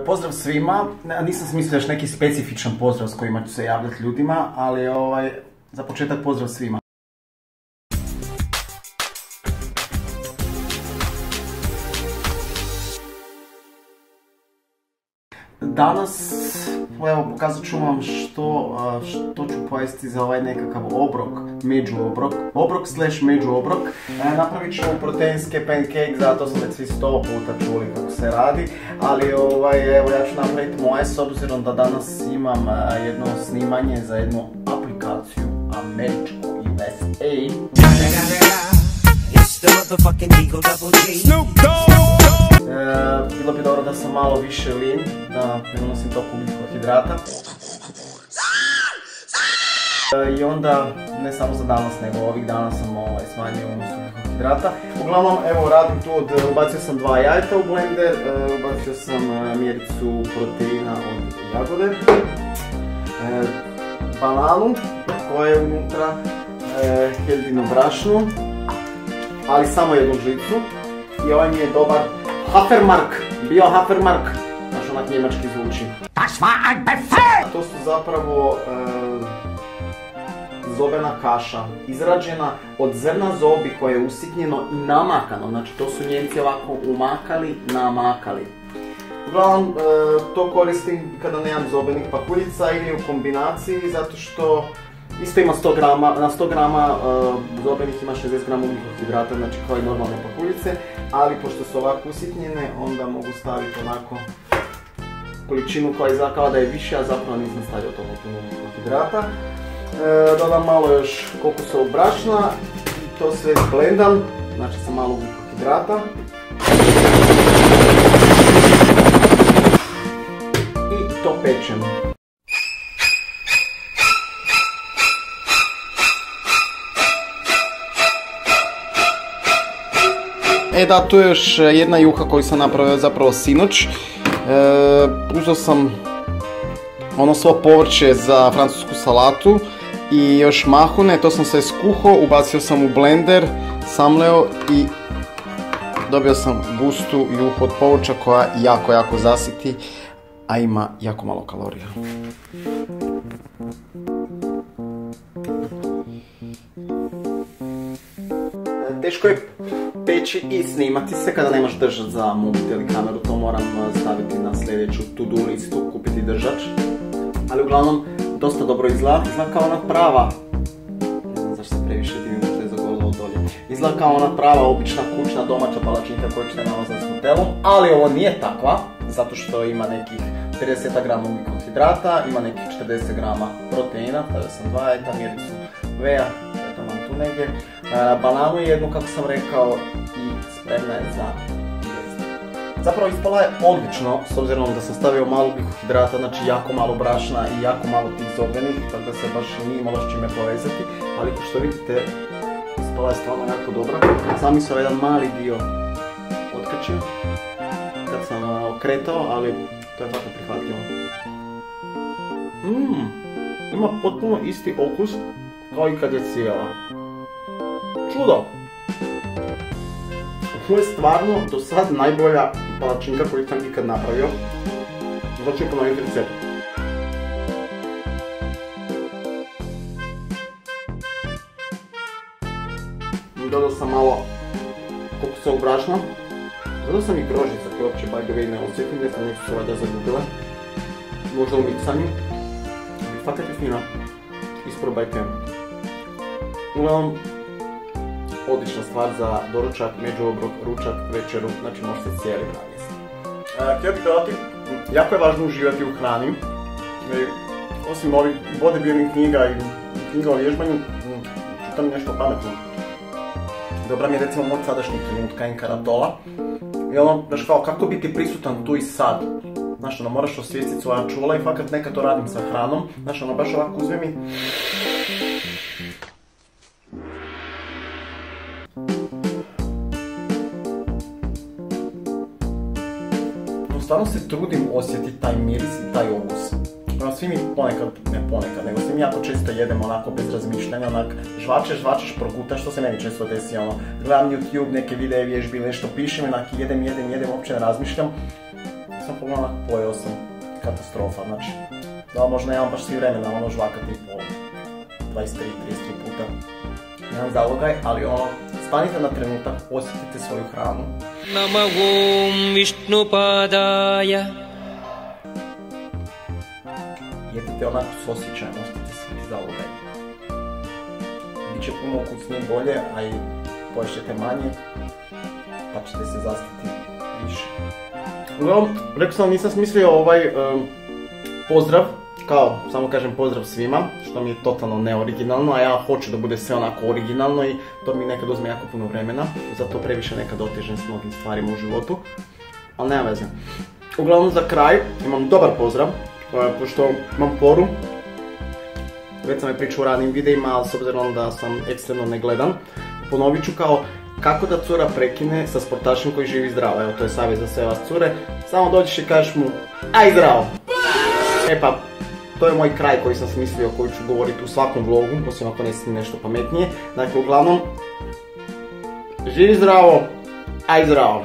Pozdrav svima, nisam smislio još neki specifičan pozdrav s kojima ću se javljati ljudima, ali za početak pozdrav svima. Danas, evo, pokazat ću vam što ću pojesti za ovaj nekakav obrok, obrok slash među obrok. Napravit ću proteinske pancake, zato sam već svi 100 puta čuli kako se radi, ali evo, ja ću napraviti moje s obzirom da danas imam jedno snimanje za jednu aplikaciju američku USA. Bilo bi dobro da sam malo više lean, da ne unosim toliko ugljikohidrata. I onda, ne samo za danas, nego ovih dana sam smanjio unos ugljikohidrata. Uglavnom, evo radim tu, ubacio sam 2 jajeta u blender, ubacio sam mjericu proteina od jagode, bananu koja je unutra, heldino brašnu, ali samo jednu žlicu. I ovaj mi je dobar Hafermark, bio Hafermark, znaš onak njemački zvuči. To su zapravo zobena kaša, izrađena od zrna zobi koje je usitnjeno i namakano, znači to su Njemci ovako umakali, namakali. Uglavnom, to koristim kada nemam zobenih pakuljica ili u kombinaciji, zato što isto ima 100 grama, na 100 grama zobenih ima 60 grama ugljikohidrata, znači kao i normalne pakuljice, ali pošto su ovako usitnjene, onda mogu staviti onako količinu koja izgleda kao da je više, a zapravo nisam stavio toliko puno ugljikohidrata. Dodam malo još kokosovog brašna i to sve blendam, znači sa malo ugljikohidrata. I to pečem. Da, tu je još jedna juha koju sam napravio zapravo sinoć. Uzeo sam ono svo povrće za francusku salatu i još mahune, to sam sve skuhao, ubacio sam u blender, samleo i dobio sam gustu juhu od povrća koja jako zasiti, a ima jako malo kalorija. Teško je peći i snimati se kada nemaš držač za mobitel ili kameru, to moram staviti na sljedeću to-do listu, kupiti držač. Ali uglavnom, dosta dobro izgleda kao ona prava, ne znam zašto se previše divim, možda je zagorilo od dolje. Izgleda kao ona prava, obična, kućna, domaća palačinka koju ćete nalazati s nutelom, ali ovo nije takva, zato što ima nekih 30 grama ugljikohidrata, ima nekih 40 grama proteina, stavio sam 2 jajeta, mjericu veja, eto nam tu negdje, bananu jednu kako sam rekao i spremna je za jesti. Zapravo ispala je odlično, s obzirom da sam stavio malo ugljikohidrata, znači jako malo brašna i jako malo tih zobenih, tako da se baš nije imalo s čime povezati, ali kao što vidite, ispala je stvarno jako dobra. Sami su jedan mali dio otkačio kad sam okretao, ali to je tako prihvatljivo. Ima potpuno isti okus kao i kad je cijela. Čudo! Ovo je stvarno do sad najbolja palačinka koju sam ikad napravio. Znači ću ponoviti recept. Dodao sam malo kokosovog brašna. Dodao sam i grožica koje uopće by the way ne osjetim, ne znam, neću se valjda zagubila. Možda u miksanju. Fakat je fina. Isprobajte. Uglavnom, odlična stvar za doručak, međuobrok, ručak, večeru, znači možete cijeli dan jesti. Htio bih dodati, jako je važno uživati u hrani. Osim ovih bodybuilding knjiga i knjiga o vježbanju, čitam nešto pametno. Dobra mi je recimo moj sadašnji trenutka Encaratola. I ono, znaš kao, kako biti prisutan tu i sad. Znaš, ono, moraš osvijestiti svoja čula i fakat nekad to radim sa hranom. Znaš, ono, baš ovako uzmem i... Stvarno se trudim osjetiti taj miris i taj okus. Svi mi ponekad, nego svi mi jako često jedemo onako bez razmišljanja, onak žvačeš, progutaš, što se meni često desi, ono, gledam YouTube, neke videe, vježbi ili nešto, pišem, onak jedem, uopće ne razmišljam. sam pogledao, pojeo sam katastrofa, znači, da možda nemam baš svi vremena, ono žvakati po 23-33 puta. Nemam zalogaj, ali ono, stanite na trenutak, osjetite svoju hranu. Nama Om Višnupadaya. Jedite onako s osjećajem, osjetite svi zalogaj. Biće puno ukusnije, bolje, a i poješćete manje, pa ćete se zastiti više. Uglavnom, rekao sam, nisam smislio ovaj pozdrav, kao, samo kažem pozdrav svima, što mi je totalno neoriginalno, a ja hoću da bude sve onako originalno i to mi nekad uzme jako puno vremena, zato previše nekad otežem s mnogim stvarima u životu, ali nema veze. Uglavnom, za kraj imam dobar pozdrav, pošto imam poru, već sam je pričao u ranim videima, ali s obzirom da sam ekstremno negledan, ponovit ću kao kako da cura prekine sa sportašem koji živi zdravo. Evo, to je savjet za sve vas cure, samo dođeš i kažeš mu aj zdravo! E pa, to je moj kraj koji sam smislio, koji ću govoriti u svakom vlogu, osim ako ne smijem nešto pametnije. Dakle, uglavnom, živi zdravo, aj zdravo!